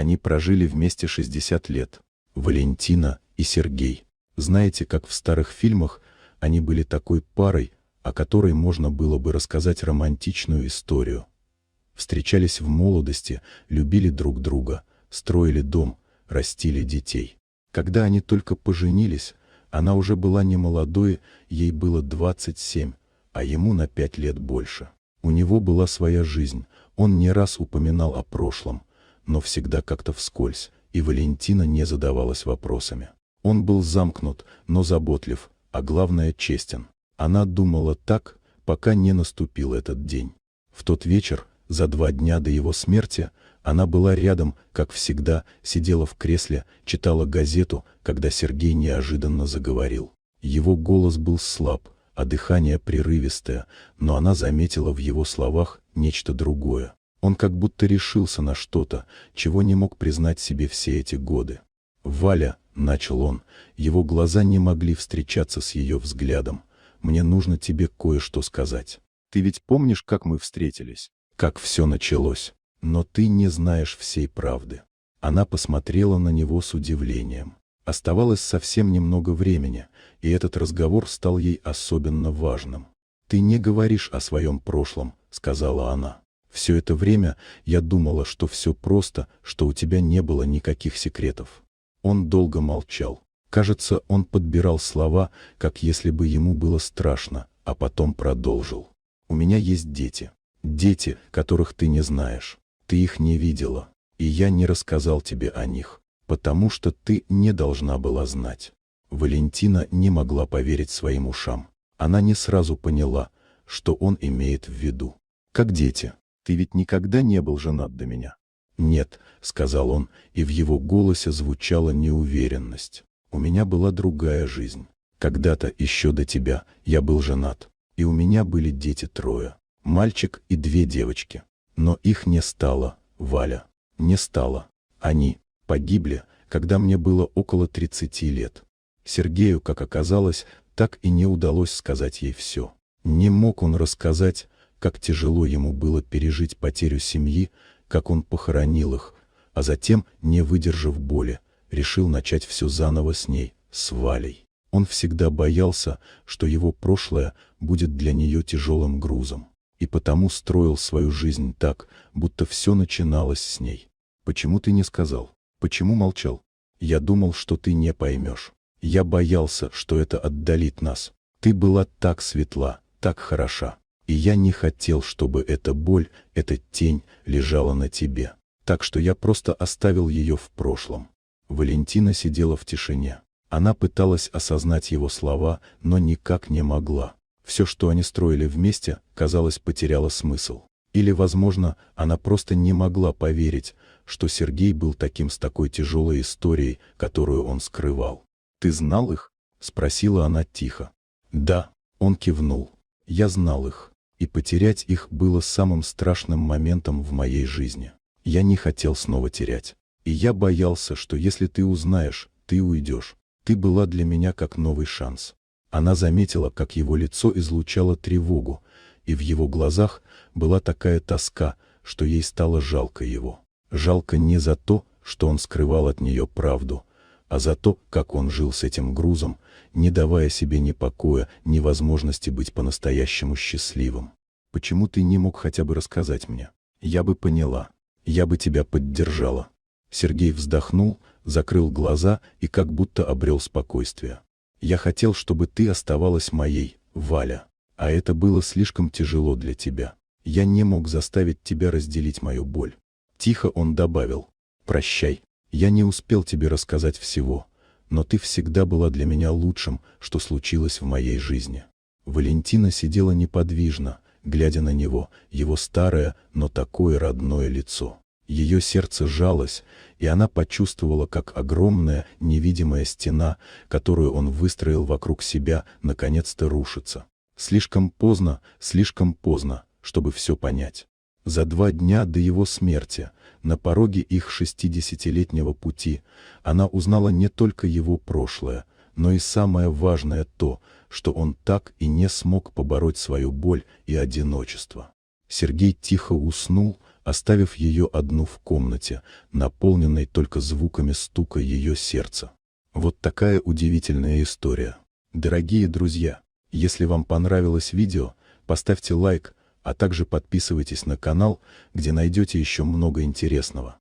Они прожили вместе 60 лет. Валентина и Сергей. Знаете, как в старых фильмах они были такой парой, о которой можно было бы рассказать романтичную историю. Встречались в молодости, любили друг друга, строили дом, растили детей. Когда они только поженились, она уже была не молодой, ей было 27, а ему на 5 лет больше. У него была своя жизнь, он не раз упоминал о прошлом, но всегда как-то вскользь, и Валентина не задавалась вопросами. Он был замкнут, но заботлив, а главное честен. Она думала так, пока не наступил этот день. В тот вечер, за 2 дня до его смерти, она была рядом, как всегда, сидела в кресле, читала газету, когда Сергей неожиданно заговорил. Его голос был слаб, а дыхание прерывистое, но она заметила в его словах нечто другое. Он как будто решился на что-то, чего не мог признать себе все эти годы. «Валя», — начал он, его глаза не могли встречаться с ее взглядом, — «мне нужно тебе кое-что сказать. Ты ведь помнишь, как мы встретились? Как все началось? Но ты не знаешь всей правды». Она посмотрела на него с удивлением. Оставалось совсем немного времени, и этот разговор стал ей особенно важным. «Ты не говоришь о своем прошлом», — сказала она. «Все это время я думала, что все просто, что у тебя не было никаких секретов». Он долго молчал. Кажется, он подбирал слова, как если бы ему было страшно, а потом продолжил. «У меня есть дети. Дети, которых ты не знаешь. Ты их не видела, и я не рассказал тебе о них, потому что ты не должна была знать». Валентина не могла поверить своим ушам. Она не сразу поняла, что он имеет в виду. «Как дети? Ты ведь никогда не был женат до меня?» «Нет», — сказал он, и в его голосе звучала неуверенность. «У меня была другая жизнь. Когда-то, еще до тебя, я был женат, и у меня были дети 3. Мальчик и 2 девочки. Но их не стало, Валя, не стало. Они погибли, когда мне было около 30 лет». Сергею, как оказалось, так и не удалось сказать ей все. Не мог он рассказать, как тяжело ему было пережить потерю семьи, как он похоронил их, а затем, не выдержав боли, решил начать все заново с ней, с Валей. Он всегда боялся, что его прошлое будет для нее тяжелым грузом, и потому строил свою жизнь так, будто все начиналось с ней. «Почему ты не сказал? Почему молчал? Я думал, что ты не поймешь. Я боялся, что это отдалит нас. Ты была так светла, так хороша. И я не хотел, чтобы эта боль, эта тень лежала на тебе. Так что я просто оставил ее в прошлом». Валентина сидела в тишине. Она пыталась осознать его слова, но никак не могла. Все, что они строили вместе, казалось, потеряло смысл. Или, возможно, она просто не могла поверить, что Сергей был таким с такой тяжелой историей, которую он скрывал. «Ты знал их?» — спросила она тихо. «Да», — он кивнул. «Я знал их. И потерять их было самым страшным моментом в моей жизни. Я не хотел снова терять. И я боялся, что если ты узнаешь, ты уйдешь. Ты была для меня как новый шанс». Она заметила, как его лицо излучало тревогу, и в его глазах была такая тоска, что ей стало жалко его. Жалко не за то, что он скрывал от нее правду, а за то, как он жил с этим грузом, не давая себе ни покоя, ни возможности быть по-настоящему счастливым. «Почему ты не мог хотя бы рассказать мне? Я бы поняла. Я бы тебя поддержала». Сергей вздохнул, закрыл глаза и как будто обрел спокойствие. «Я хотел, чтобы ты оставалась моей, Валя. А это было слишком тяжело для тебя. Я не мог заставить тебя разделить мою боль». Тихо он добавил: «Прощай. Я не успел тебе рассказать всего, но ты всегда была для меня лучшим, что случилось в моей жизни». Валентина сидела неподвижно, глядя на него, его старое, но такое родное лицо. Ее сердце сжалось, и она почувствовала, как огромная невидимая стена, которую он выстроил вокруг себя, наконец-то рушится. Слишком поздно, чтобы все понять. За 2 дня до его смерти, на пороге их 60-летнего пути, она узнала не только его прошлое, но и самое важное то, что он так и не смог побороть свою боль и одиночество. Сергей тихо уснул, оставив ее одну в комнате, наполненной только звуками стука ее сердца. Вот такая удивительная история. Дорогие друзья, если вам понравилось видео, поставьте лайк, а также подписывайтесь на канал, где найдете еще много интересного.